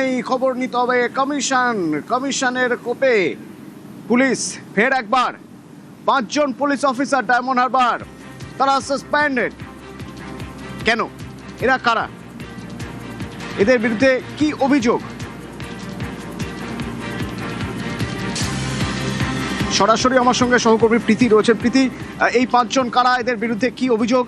এই খবর নিতে হবে কমিশনের কোপে পুলিশ ফের একবার 5 জন পুলিশ অফিসার ডায়মন্ড হারবার তারা সাসপেন্ডেড। কেন? এরা কারা? এদের বিরুদ্ধে কি অভিযোগ? সরাসরি আমার সঙ্গে সহকর্মী প্রীতি রয়েছেন। প্রীতি, এই 5 জন কারা? এদের বিরুদ্ধে কি অভিযোগ?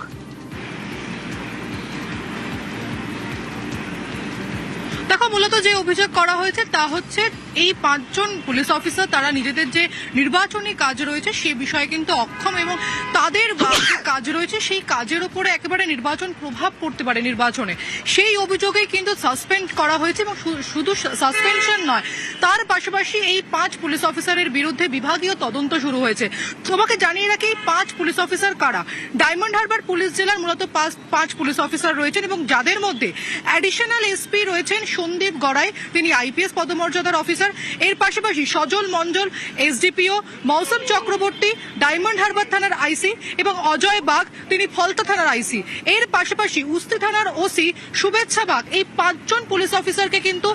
দেখো, মূলত যে অভিযোগ করা হয়েছে তা হচ্ছে এই 5 জন পুলিশ অফিসার তারা নিজেদের যে নির্বাচনী কাজ রয়েছে সে বিষয়ে কিন্তু অক্ষম এবং তাদের যে কাজ রয়েছে সেই কাজের উপরে একেবারে নির্বাচন প্রভাব পড়তে পারে নির্বাচনে, সেই অভিযোগেই কিন্তু সাসপেন্ড করা হয়েছে। এবং শুধু সাসপেনশন নয়, তার পাশাপাশি এই 5 পুলিশ অফিসারের বিরুদ্ধে বিভাগীয় তদন্ত শুরু হয়েছে। তোমাকে জানিয়ে রাখি, 5 পুলিশ অফিসার কারা। ডায়মন্ড হারবার পুলিশ জেলার মূলত 5 পুলিশ অফিসার রয়েছেন এবং যাদের মধ্যে অ্যাডিশনাল এসপি রয়েছেন সন্দীপ গড়াই, তিনি আইপিএস পদমর্যাদার অফিসার। এর পাশাপাশি সজল মঞ্জল এসডিপিও, মৌসুম চক্রবর্তী ডায়মন্ড হারবার থানার আইসি এবং অজয় বাগ, তিনি ফলতা থানার আইসি। এর পাশাপাশি উস্তি থানার ওসি শুভেচ্ছা বাগ। এই 5 জন পুলিশ অফিসারকে কিন্তু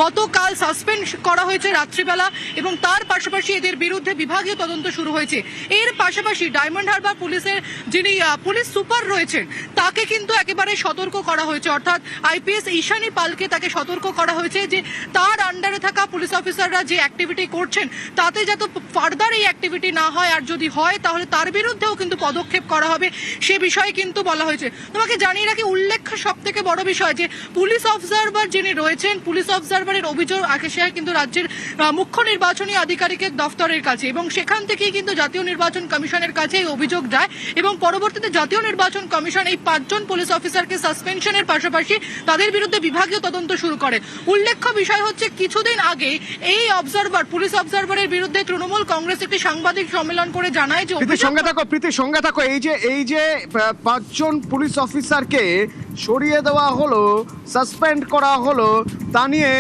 গতকাল সাসপেন্ড করা হয়েছে রাত্রিবেলা এবং তার পাশাপাশি এদের বিরুদ্ধে বিভাগীয় তদন্ত শুরু হয়েছে। এর পাশাপাশি ডায়মন্ড হারবার পুলিশের যিনি পুলিশ সুপার রয়েছেন তাকে কিন্তু একেবারে সতর্ক করা হয়েছে, অর্থাৎ আইপিএস ঈশানী পালকে তাকে সতর্ক করা হয়েছে যে তার আন্ডারে থাকা পুলিশ অফিসাররা যে অ্যাক্টিভিটি করছেন তাতে যাতে ফার্দার এই অ্যাক্টিভিটি না হয়, আর যদি হয় তাহলে তার বিরুদ্ধেও কিন্তু পদক্ষেপ করা হবে, সে বিষয়ে কিন্তু বলা হয়েছে। তোমাকে জানিয়ে রাখি, উল্লেখ্য সব থেকে বড় বিষয় যে পুলিশ অবজারভার যিনি রয়েছেন, পুলিশ অবজারভারের অভিযোগ আসে কিন্তু রাজ্যের মুখ্য নির্বাচনী আধিকারিকের দফতরের কাছে এবং সেখান থেকেই কিন্তু জাতীয় নির্বাচন কমিশনের কাছে এই অভিযোগ যায় এবং পরবর্তীতে জাতীয় নির্বাচন কমিশন এই 5 জন পুলিশ অফিসারকে সাসপেনশনের পাশাপাশি তাদের বিরুদ্ধে বিভাগীয় তদন্ত শুরু করে। উল্লেখ্য বিষয় হচ্ছে, কিছুদিন আগে এই পুলিশ অবজারভারের বিরুদ্ধে তৃণমূল কংগ্রেস একটি সাংবাদিক সম্মেলন করে জানায় যে প্রীতি সঙ্গে থাকো, এই যে 5 জন পুলিশ অফিসারকে সরিয়ে দেওয়া হলো, সাসপেন্ড করা হলো, তা নিয়ে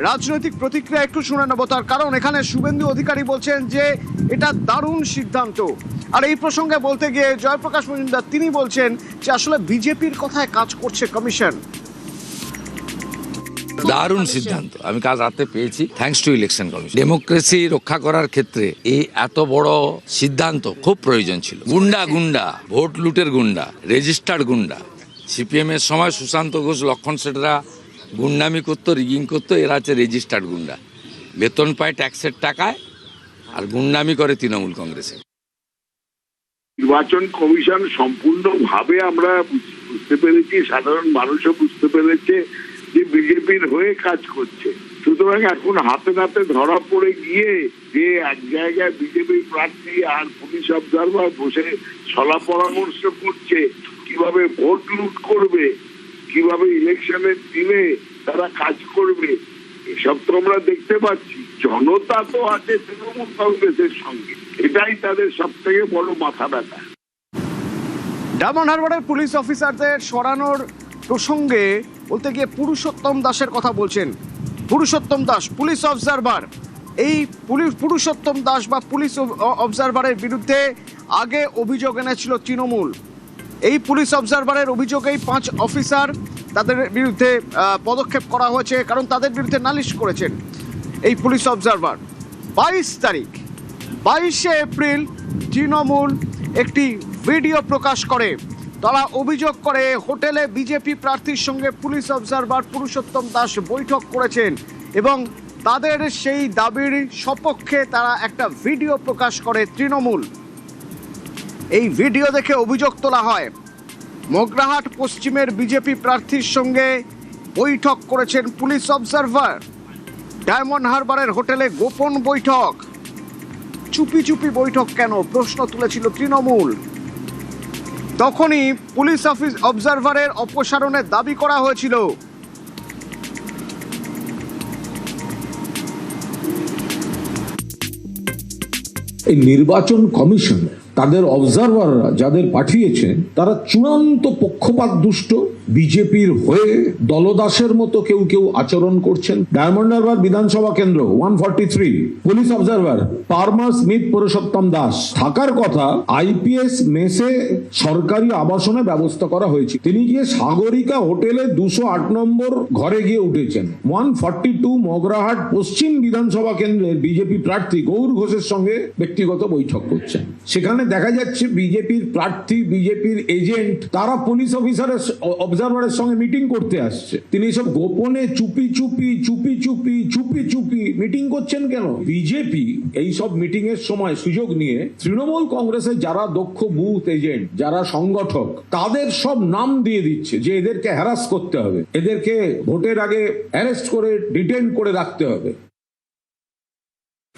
রাজনৈতিক প্রতিক্রিয়া একটু শুনে নেবো। তার কারণ এখানে শুভেন্দু অধিকারী বলছেন যে এটা দারুণ সিদ্ধান্ত, আর এই প্রসঙ্গে বলতে গিয়ে জয়প্রকাশ মজুমদার তিনি বলছেন যে আসলে বিজেপির কথায় কাজ করছে কমিশন। দারুণ সিদ্ধান্ত আমি কাল রাতে পেয়েছি, thanks to election commission. Democracy রক্ষা করার ক্ষেত্রে এই এত বড় সিদ্ধান্ত খুব প্রয়োজন ছিল। গুন্ডা ভোট লুটের গুন্ডা, রেজিস্টার্ড গুন্ডা। সিপিএম এর সময় সুশান্ত ঘোষ, লক্ষণ সেটরা গুন্ডামি করতো, রিগিং করতো, এরা হচ্ছে রেজিস্টার্ড গুন্ডা। বেতন পায় ট্যাক্সের টাকায় আর গুন্ডামি করে তৃণমূল কংগ্রেসে। নির্বাচন কমিশন সম্পূর্ণভাবে আমরা বুঝতে পেরেছি, সাধারণ মানুষও বুঝতে পেরেছে যে বিজেপির হয়ে কাজ করছে। সুতরাং এখন হাতে নাতে ধরা পড়ে গিয়ে যে এক জায়গায় বিজেপি প্রার্থী আর পুলিশ অবজারভার বসে সলা পরামর্শ করছে কিভাবে ভোট লুট করবে, কিভাবে ইলেকশনের দিনে তারা কাজ করবে, এসব তো আমরা দেখতে পাচ্ছি। জনতা তো আছে তৃণমূল কংগ্রেসের সঙ্গে, এটাই তাদের সব থেকে বড় মাথা ব্যথা। ডায়মন্ড হারবারের পুলিশ অফিসারদের সরানোর প্রসঙ্গে বলতে গিয়ে পুরুষোত্তম দাসের কথা বলছেন। পুরুষোত্তম দাস পুলিশ অবজারভার, এই পুরুষোত্তম দাস বা পুলিশ অবজারভারের বিরুদ্ধে আগে অভিযোগ এনেছিল তৃণমূল। এই পুলিশ অবজারভারের অভিযোগেই 5 অফিসার তাদের বিরুদ্ধে পদক্ষেপ করা হয়েছে, কারণ তাদের বিরুদ্ধে নালিশ করেছেন এই পুলিশ অবজারভার। 22 এপ্রিল তৃণমূল একটি ভিডিও প্রকাশ করে, তারা অভিযোগ করে হোটেলে বিজেপি প্রার্থীর সঙ্গে পুলিশ অবজারভার পুরুষোত্তম দাস বৈঠক করেছেন এবং তাদের সেই দাবির সপক্ষে তারা একটা ভিডিও প্রকাশ করে তৃণমূল। এই ভিডিও দেখে অভিযোগ তোলা হয় মগরাহাট পশ্চিমের বিজেপি প্রার্থীর সঙ্গে বৈঠক করেছেন পুলিশ অবজারভার। ডায়মন্ড হারবারের হোটেলে গোপন বৈঠক, চুপি চুপি বৈঠক কেন প্রশ্ন তুলেছিল তৃণমূল। তখনই পুলিশ অবজারভারের অপসারণের দাবি করা হয়েছিল। এই নির্বাচন কমিশন তাদের অবজারভাররা যাদের পাঠিয়েছেন তারা চূড়ান্ত পক্ষপাত দুষ্ট, বিজেপির হয়ে দলদাসের মতো কেউ কেউ আচরণ করছেন। ডায়মন্ড হারবার বিধানসভা কেন্দ্র 143 police observer Parmar Smith Purushottam Das থাকার কথা আইপিএস মেসে সরকারি আবাসনে ব্যবস্থা করা হয়েছে। তিনি গিয়ে সাগরিকা হোটেলে 208 নম্বর ঘরে গিয়ে উঠেছেন। 142 মগরাহাট পশ্চিম বিধানসভা কেন্দ্রের বিজেপি প্রার্থী গৌর ঘোষের সঙ্গে ব্যক্তিগত বৈঠক করছেন। সেখানে দেখা যাচ্ছে বিজেপির প্রার্থী, বিজেপির এজেন্ট তারা পুলিশ অফিসারের অবজারভারের সঙ্গে মিটিং করতে আসছে। তিনি সব গোপনে চুপি চুপি মিটিং করছেন কেন? বিজেপি এই সব মিটিং এর সময় সুযোগ নিয়ে তৃণমূল কংগ্রেসের যারা দক্ষ বুথ এজেন্ট, যারা সংগঠক, তাদের সব নাম দিয়ে দিচ্ছে যে এদেরকে হ্যারাস করতে হবে, এদেরকে ভোটের আগে অ্যারেস্ট করে ডিটেইন করে রাখতে হবে।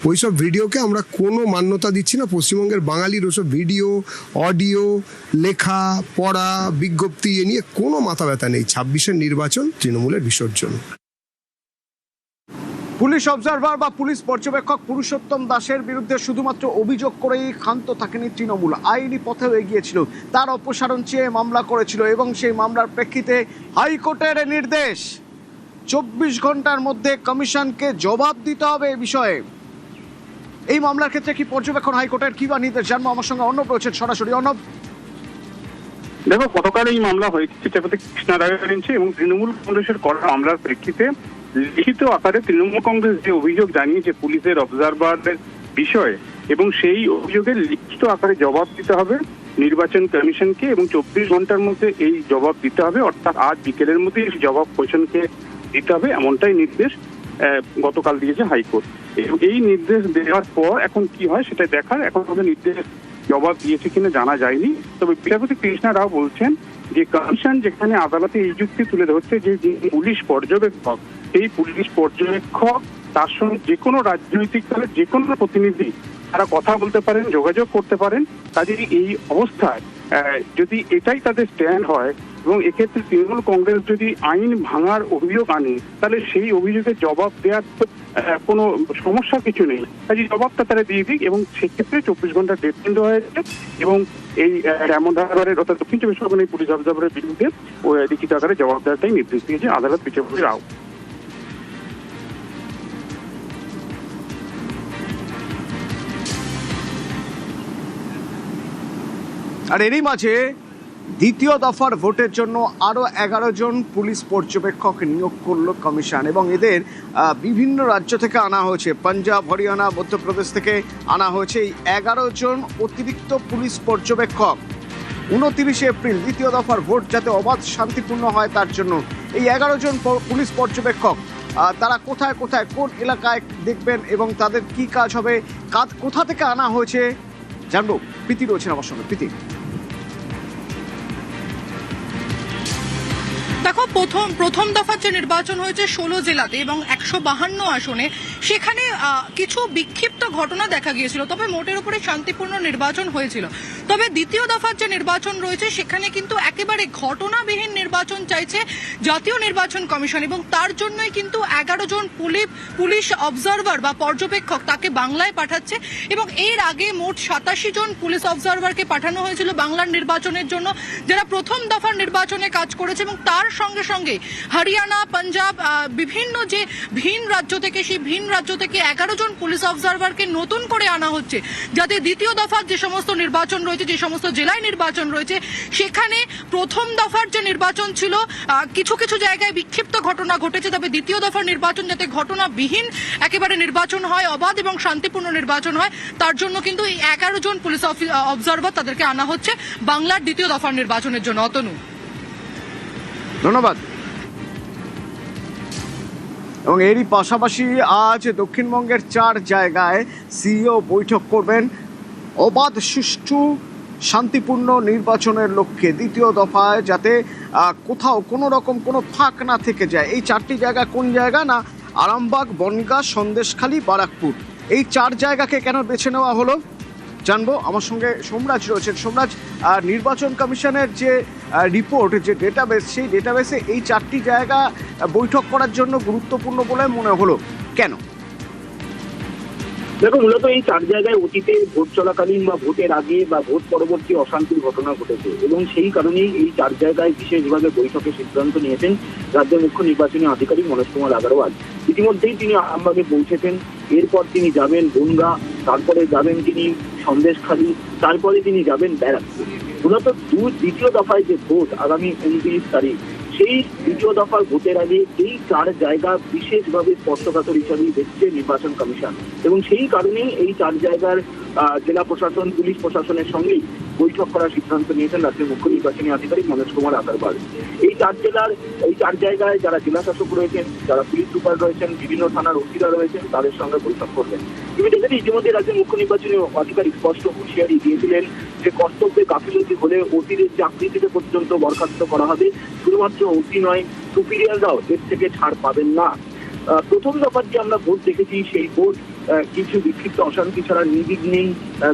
ওইসব ভিডিওকে আমরা কোনো মান্যতা দিচ্ছি না। পশ্চিমবঙ্গের বাঙালির ওসব ভিডিও, অডিও, লেখা, পড়া, বিজ্ঞপ্তি এ নিয়ে কোনো মাথা ব্যথা নেই। 26-এর নির্বাচন তৃণমূলের বিসর্জন। পুলিশ অবজারভার বা পুলিশ পর্যবেক্ষক পুরুষোত্তম দাসের বিরুদ্ধে শুধুমাত্র অভিযোগ করেই ক্ষান্ত থাকেনি তৃণমূল, আইনি পথেও এগিয়েছিল, তার অপসারণ চেয়ে মামলা করেছিল এবং সেই মামলার প্রেক্ষিতে হাইকোর্টের নির্দেশ 24 ঘন্টার মধ্যে কমিশনকে জবাব দিতে হবে এই বিষয়ে। এই মামলার ক্ষেত্রে কি পর্যবেক্ষণ হাইকোর্টের কি বা নির্দেশ জানবো। আমার সঙ্গে অর্ণব রয়েছেন সরাসরি। অর্ণব, দেখো, গতকাল এই মামলা হয়েছে চিত্রপতি কৃষ্ণা রায়ের বেঞ্চে এবং তৃণমূল কংগ্রেসের করা মামলার প্রেক্ষিতে লিখিত আকারে তৃণমূল কংগ্রেস যে অভিযোগ জানিয়েছে পুলিশের অবজারভারের বিষয়ে এবং সেই অভিযোগের লিখিত আকারে জবাব দিতে হবে নির্বাচন কমিশনকে এবং 24 ঘন্টার মধ্যে এই জবাব দিতে হবে, অর্থাৎ আজ বিকেলের মধ্যে এই জবাব কমিশনকে দিতে হবে, এমনটাই নির্দেশ গতকাল দিয়েছে হাইকোর্ট। এবং এই নির্দেশ দেওয়ার পর এখন কি হয় সেটা দেখার, এখন আমাদের নির্দেশ জবাব দিয়েছে কিনা জানা যায়নি। তবে বিচারপতি কৃষ্ণা রাও বলছেন যে কমিশন যেখানে আদালতে এই যুক্তি তুলে ধরছে যে পুলিশ পর্যবেক্ষক, এই পুলিশ পর্যবেক্ষক তার সঙ্গে যে কোনো রাজনৈতিক দলের যে কোনো প্রতিনিধি তারা কথা বলতে পারেন, যোগাযোগ করতে পারেন। কাজেই এই অবস্থায় যদি এটাই তাদের স্ট্যান্ড হয় এবং এক্ষেত্রে তৃণমূল কংগ্রেস যদি আইন ভাঙার অভিযোগ আনে তাহলে সেই অভিযোগের জবাব দেওয়ার কোনো সমস্যা কিছু নেই। কাজে জবাবটা তারা দিয়ে দিক এবং সেক্ষেত্রে 24 ঘন্টা ডেট দেওয়া হয়েছে এবং এই ডায়মন্ড হারবারের অর্থাৎ দক্ষিণ চব্বিশ পরগনার পুলিশ অবজারভারের বিরুদ্ধে লিখিত আকারে জবাব দেওয়াটাই নির্দেশ দিয়েছে আদালত বিচারপতি রাও। আর এরই মাঝে দ্বিতীয় দফার ভোটের জন্য আরও 11 জন পুলিশ পর্যবেক্ষক নিয়োগ করল কমিশন এবং এদের বিভিন্ন রাজ্য থেকে আনা হয়েছে। পাঞ্জাব, হরিয়ানা, মধ্যপ্রদেশ থেকে আনা হয়েছে এই 11 জন অতিরিক্ত পুলিশ পর্যবেক্ষক। 29 এপ্রিল দ্বিতীয় দফার ভোট যাতে অবাধ শান্তিপূর্ণ হয় তার জন্য এই 11 জন পুলিশ পর্যবেক্ষক তারা কোথায় কোথায় কোন এলাকায় দেখবেন এবং তাদের কি কাজ হবে, কোথা থেকে আনা হয়েছে জানবো। প্রীতি রয়েছেন আমার সঙ্গে। প্রীতি, দেখো, প্রথম দফার যে নির্বাচন হয়েছে 16 জেলাতে এবং 152 আসনে, সেখানে কিছু বিক্ষিপ্ত ঘটনা দেখা গিয়েছিল, তবে মোটের উপরে শান্তিপূর্ণ নির্বাচন হয়েছিল। তবে দ্বিতীয় দফার যে নির্বাচন রয়েছে সেখানে কিন্তু একেবারে ঘটনাবিহীন নির্বাচন চাইছে জাতীয় নির্বাচন কমিশন এবং তার জন্যই কিন্তু 11 জন পুলিশ অবজারভার বা পর্যবেক্ষক তাকে বাংলায় পাঠাচ্ছে এবং এর আগে মোট 87 জন পুলিশ অবজারভারকে পাঠানো হয়েছিল বাংলার নির্বাচনের জন্য, যারা প্রথম দফার নির্বাচনে কাজ করেছে এবং তার সঙ্গে সঙ্গে হরিয়ানা, পাঞ্জাব, বিভিন্ন যে ভিন রাজ্য থেকে সেই ভিন রাজ্য থেকে 11 জন পুলিশ অবজারভারকে নতুন করে আনা হচ্ছে যাতে দ্বিতীয় দফার যে সমস্ত নির্বাচন রয়েছে, যে সমস্ত জেলায় নির্বাচন রয়েছে সেখানে প্রথম দফার যে নির্বাচন ছিল কিছু কিছু জায়গায় বিক্ষিপ্ত ঘটনা ঘটেছে, তবে দ্বিতীয় দফার নির্বাচন যাতে ঘটনাবিহীন একেবারে নির্বাচন হয়, অবাধ এবং শান্তিপূর্ণ নির্বাচন হয়, তার জন্য কিন্তু এই 11 জন পুলিশ অবজারভার তাদেরকে আনা হচ্ছে বাংলার দ্বিতীয় দফার নির্বাচনের জন্য। অতনু, ধন্যবাদ। এবং এরই পাশাপাশি আজ দক্ষিণবঙ্গের 4 জায়গায় সিইও বৈঠক করবেন অবাধ, সুষ্ঠু, শান্তিপূর্ণ নির্বাচনের লক্ষ্যে দ্বিতীয় দফায় যাতে কোথাও কোনো রকম কোনো ফাঁক না থেকে যায়। এই 4টি জায়গা কোন জায়গা না, আরামবাগ, বনগাঁ, সন্দেশখালী, বারাকপুর। এই 4 জায়গাকে কেন বেছে নেওয়া হলো জানবো। আমার সঙ্গে সোমরাজ রয়েছেন। সোমরাজ, নির্বাচন কমিশনের যে রিপোর্ট, যে ডেটাবেস, সেই ডেটাবেসে এই 4টি জায়গা বৈঠক করার জন্য গুরুত্বপূর্ণ বলে মনে হলো, কেন? দেখো, মূলত এই 4 জায়গায় অতীতে ভোট চলাকালীন বা ভোটের আগে বা ভোট পরবর্তী অশান্তির ঘটনা ঘটেছে এবং সেই কারণেই এই 4 জায়গায় বিশেষভাবে বৈঠকে সিদ্ধান্ত নিয়েছেন রাজ্যের মুখ্য নির্বাচনী আধিকারিক মনোজ কুমার আগরওয়াল। ইতিমধ্যেই তিনি আরামবাগে পৌঁছেছেন, এরপর তিনি যাবেন বনগা, তারপরে যাবেন তিনি সন্দেশখালী, তারপরে তিনি যাবেন ব্যারাকপুর। মূলত দ্বিতীয় দফায় যে ভোট আগামী 29 তারিখ, সেই দ্বিতীয় দফার ভোটের আগে এই 4 জায়গা বিশেষভাবে স্পর্শকাতর হিসাবেই দেখছে নির্বাচন কমিশন এবং সেই কারণেই এই 4 জায়গার জেলা প্রশাসন, পুলিশ প্রশাসনের সঙ্গেই বৈঠক করার সিদ্ধান্ত নিয়েছেন রাজ্যের মুখ্য নির্বাচনী আধিকারিক মনোজ কুমার আগরওয়াল। এই 4 জায়গায় যারা জেলা শাসক রয়েছেন, যারা পুলিশ সুপার রয়েছেন, বিভিন্ন থানার ওসিরা রয়েছেন, তাদের সঙ্গে বৈঠক করবেন। ইতিমধ্যে রাজ্যের মুখ্য নির্বাচনী আধিকারিক স্পষ্ট হুঁশিয়ারি দিয়েছিলেন যে কর্তব্যে গাফিলতি হলে ওসিদের চাকরি থেকে পর্যন্ত বরখাস্ত করা হবে। শুধুমাত্র ওসি নয়, সুপিরিয়ররাও এর থেকে ছাড় পাবেন না। প্রথম দফার যে আমরা ভোট দেখেছি, সেই ভোট কিছু বিক্ষিপ্ত অশান্তি ছাড়া নির্বিঘ্নেই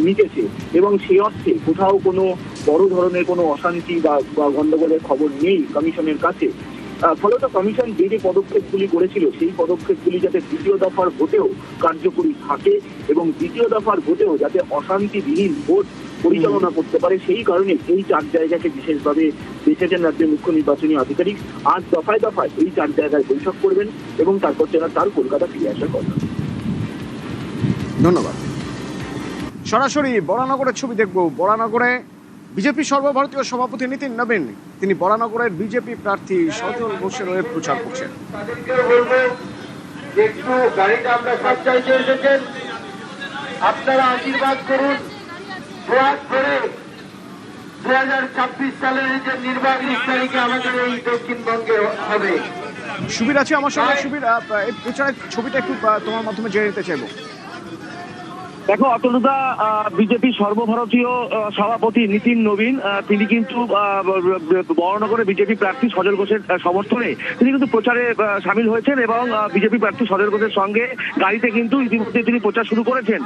মিটেছে এবং সেই অর্থে কোথাও কোনো বড় ধরনের কোনো অশান্তি বা গন্ডগোলের খবর নেই কমিশনের কাছে। ফলত কমিশন যে যে পদক্ষেপগুলি করেছিল, সেই পদক্ষেপগুলি যাতে দ্বিতীয় দফার ভোটেও কার্যকরী থাকে এবং দ্বিতীয় দফার ভোটেও যাতে অশান্তিবিহীন ভোট পরিচালনা করতে পারে, সেই কারণে এই 4 জায়গাকে বিশেষভাবে বেছেছেন রাজ্যের মুখ্য নির্বাচনী আধিকারিক। আজ দফায় দফায় এই 4 জায়গায় বৈঠক করবেন এবং তারপর তার কলকাতা ফিরে আসার কথা। ধন্যবাদ। সরাসরি বরানগরের ছবি দেখব। বরানগরে বিজেপি সর্বভারতীয় সভাপতি নীতিন নবীন, তিনি বরানগরের বিজেপি প্রার্থী সজল ঘোষের হয়ে প্রচার করছেন। একটু গাড়িটা আমরা সাবচাইতে এসেছেন, আপনারা আশীর্বাদ করুন, প্রয়াস করে 2026 সালের যে নির্বাচনী তারিখে আমাদের এই দক্ষিণবঙ্গে হবে। সুবীর আছে আমার সঙ্গে। সুবীর, এই প্রচারের ছবিটা একটু তোমার মাধ্যমে জেনে নিতে চাইবো। দেখো অতনুদা, বিজেপি সর্বভারতীয় সভাপতি নীতিন নবীন তিনি কিন্তু বরানগরে বিজেপি প্রার্থী সজল ঘোষের সমর্থনে তিনি কিন্তু প্রচারে সামিল হয়েছেন এবং বিজেপি প্রার্থী সজল ঘোষের সঙ্গে গাড়িতে কিন্তু ইতিমধ্যে তিনি প্রচার শুরু করেছেন।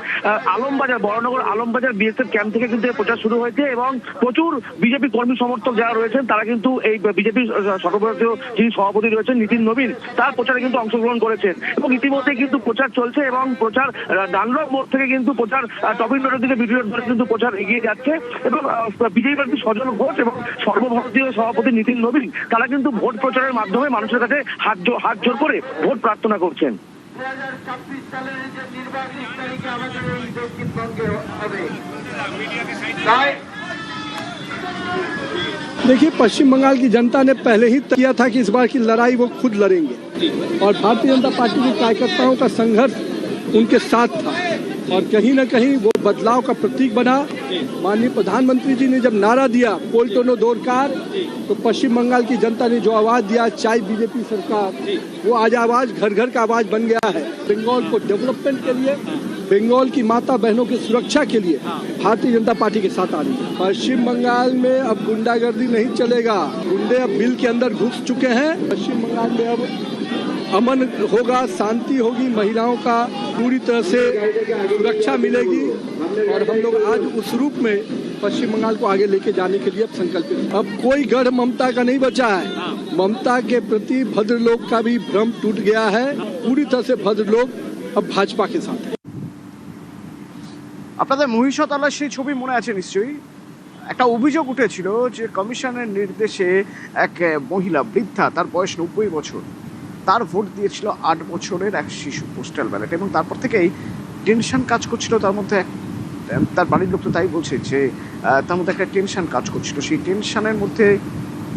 আলমবাজার, বরানগর আলমবাজার বিএসএফ ক্যাম্প থেকে কিন্তু প্রচার শুরু হয়েছে এবং প্রচুর বিজেপি কর্মী সমর্থক যারা রয়েছেন তারা কিন্তু এই বিজেপি সর্বভারতীয় যিনি সভাপতি রয়েছেন নীতিন নবীন, তার প্রচারে কিন্তু অংশগ্রহণ করেছেন এবং ইতিমধ্যে কিন্তু প্রচার চলছে এবং প্রচার ডানলপ মোড় থেকে কিন্তু প্রচার টপিন রোডের দিকে ভিডিও ধরে কিন্তু প্রচার এগিয়ে যাচ্ছে এবং বিজেপি প্রার্থী সজল ঘোষ এবং সর্বভারতীয় সভাপতি নীতিন নবীন তারা কিন্তু ভোট প্রচারের মাধ্যমে মানুষের কাছে হাত জোর করে ভোট প্রার্থনা করছেন। 2026 সালের যে নির্বাচনী তারিখে আমাদের এই দক্ষিণবঙ্গে হবে। देखिए, पश्चिम बंगाल की जनता ने पहले ही तय किया था कि इस बार की लड़ाई वो खुद लड़ेंगे और भारतीय जनता पार्टी के कार्यकर्ताओं का संघर्ष उनके साथ था और कहीं न कहीं वो बदलाव का प्रतीक बना। माननीय प्रधानमंत्री जी ने जब नारा दिया पोल्टोनो दोरकार, तो पश्चिम बंगाल की जनता ने जो आवाज़ दिया चाय बीजेपी सरकार, वो आज आवाज़ घर घर का आवाज़ बन गया है। बंगाल को डेवलपमेंट के लिए, बंगाल की माता बहनों की सुरक्षा के लिए भारतीय जनता पार्टी के साथ आ रही है। पश्चिम बंगाल में अब गुंडागर्दी नहीं चलेगा, गुंडे अब बिल के अंदर घुस चुके हैं। पश्चिम बंगाल में अब अमन होगा, शांति होगी, महिलाओं का पूरी तरह से सुरक्षा मिलेगी और हम लोग आज उस रूप में पश्चिम बंगाल को आगे लेके जाने के लिए अब संकल्पित हैं। अब कोई गढ़ ममता का नहीं बचा है। ममता के प्रति भद्रलोक का भी भ्रम टूट गया है। पूरी तरह से भद्रलोक अब भाजपा के साथ है। আপনাদের মহিষতলার সেই ছবি মনে আছে নিশ্চয়ই। একটা অভিযোগ উঠেছিল যে কমিশনের নির্দেশে এক মহিলা বৃদ্ধা, তার বয়স 90 বছর, তার ভোট দিয়েছিল 8 বছরের এক শিশু পোস্টাল ব্যালট এবং তারপর থেকেই টেনশন কাজ করছিল তার মধ্যে। তার বাড়ির লোক তো তাই বলছে যে তার মধ্যে একটা টেনশন কাজ করছিল। সেই টেনশনের মধ্যে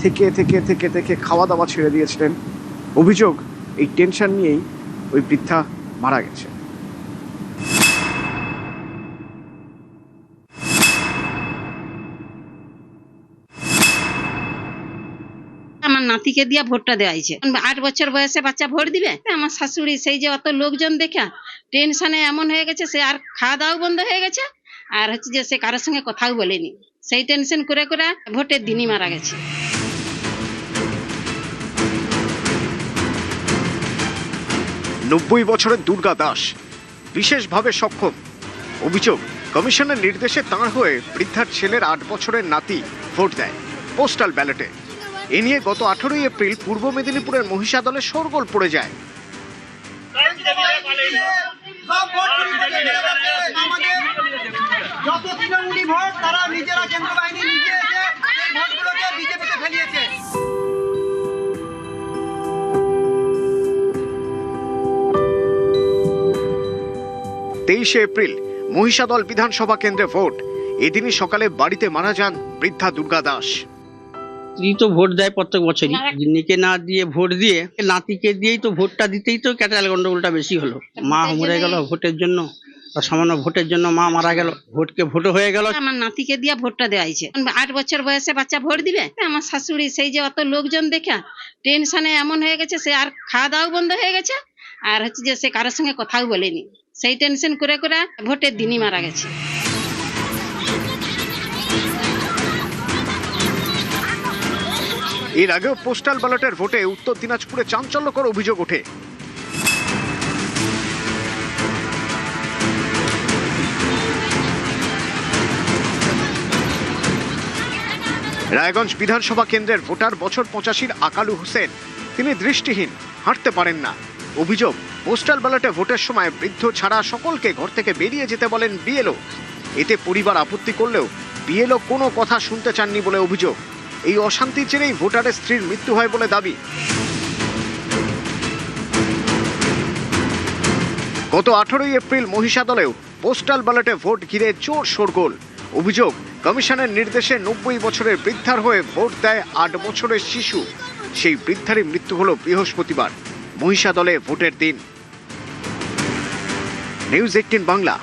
থেকে থেকে থেকে থেকে খাওয়া দাওয়া ছেড়ে দিয়েছিলেন। অভিযোগ এই টেনশন নিয়েই ওই বৃদ্ধা মারা গেছে। আমার নাতিকে দিয়া ভোটটা দেওয়া হয়েছে। 8 বছর বয়সে বাচ্চা ভোট দিবে। আমার শাশুড়ি সেই যে অত লোকজন দেখা টেনশনে এমন হয়ে গেছে, সে আর খাওয়া দাওয়া বন্ধ হয়ে গেছে আর হচ্ছে যে সে কারোর সঙ্গে কথাও বলেনি। সেই টেনশন করে করে ভোটের দিনই মারা গেছে। 90 বছরের দুর্গা দাস বিশেষভাবে সক্ষম। অভিযোগ কমিশনের নির্দেশে তাঁর হয়ে বৃদ্ধার ছেলের 8 বছরের নাতি ভোট দেয় পোস্টাল ব্যালটে। এ নিয়ে গত 18 এপ্রিল পূর্ব মেদিনীপুরের মহিষাদলে শোরগোল পড়ে যায়। যত তৃণমূলী ভোট তারা নিজেরা কেন্দ্র বাহিনী নিজে এসে এই ভোটগুলোকে বিজেপিতে ফেলিয়েছে। 23 এপ্রিল মহিষাদল বিধানসভা কেন্দ্রে ভোট। এদিনই সকালে বাড়িতে মারা যান বৃদ্ধা দুর্গা দাস। স্ত্রী তো ভোট দেয় প্রত্যেক বছরই, গিন্নিকে না দিয়ে ভোট দিয়ে নাতিকে দিয়েই তো ভোটটা দিতেই তো ক্যাটাল গন্ডগোলটা বেশি হলো। মা মরে গেল ভোটের জন্য, সামান্য ভোটের জন্য মা মারা গেল, ভোটও হয়ে গেল। আমার নাতিকে দিয়ে ভোটটা দেওয়া হয়েছে। 8 বছর বয়সে বাচ্চা ভোট দিবে। আমার শাশুড়ি সেই যে অত লোকজন দেখা টেনশনে এমন হয়ে গেছে, সে আর খাওয়া দাওয়া বন্ধ হয়ে গেছে, আর হচ্ছে যে সে কারোর সঙ্গে কথাও বলেনি। সেই টেনশন করে করে ভোটের দিনই মারা গেছে। এর আগেও পোস্টাল ব্যালটের ভোটে উত্তর দিনাজপুরে চাঞ্চল্যকর অভিযোগ ওঠে। রায়গঞ্জ বিধানসভা কেন্দ্রের ভোটার বছর 85 আকালু হোসেন, তিনি দৃষ্টিহীন, হাঁটতে পারেন না। অভিযোগ, পোস্টাল ব্যালটে ভোটের সময় বৃদ্ধ ছাড়া সকলকে ঘর থেকে বেরিয়ে যেতে বলেন বিএলও। এতে পরিবার আপত্তি করলেও বিএলও কোনো কথা শুনতে চাননি বলে অভিযোগ। এই অশান্তির জেরেই ভোটারের স্ত্রীর মৃত্যু হয় বলে দাবি। গত 18 এপ্রিল মহিষাদলেও পোস্টাল ব্যালটে ভোট ঘিরে জোর শোরগোল। অভিযোগ, কমিশনের নির্দেশে 90 বছরের বৃদ্ধার হয়ে ভোট দেয় 8 বছরের শিশু। সেই বৃদ্ধারই মৃত্যু হলো বৃহস্পতিবার, মহিষাদলে ভোটের দিন। নিউজ 18 বাংলা।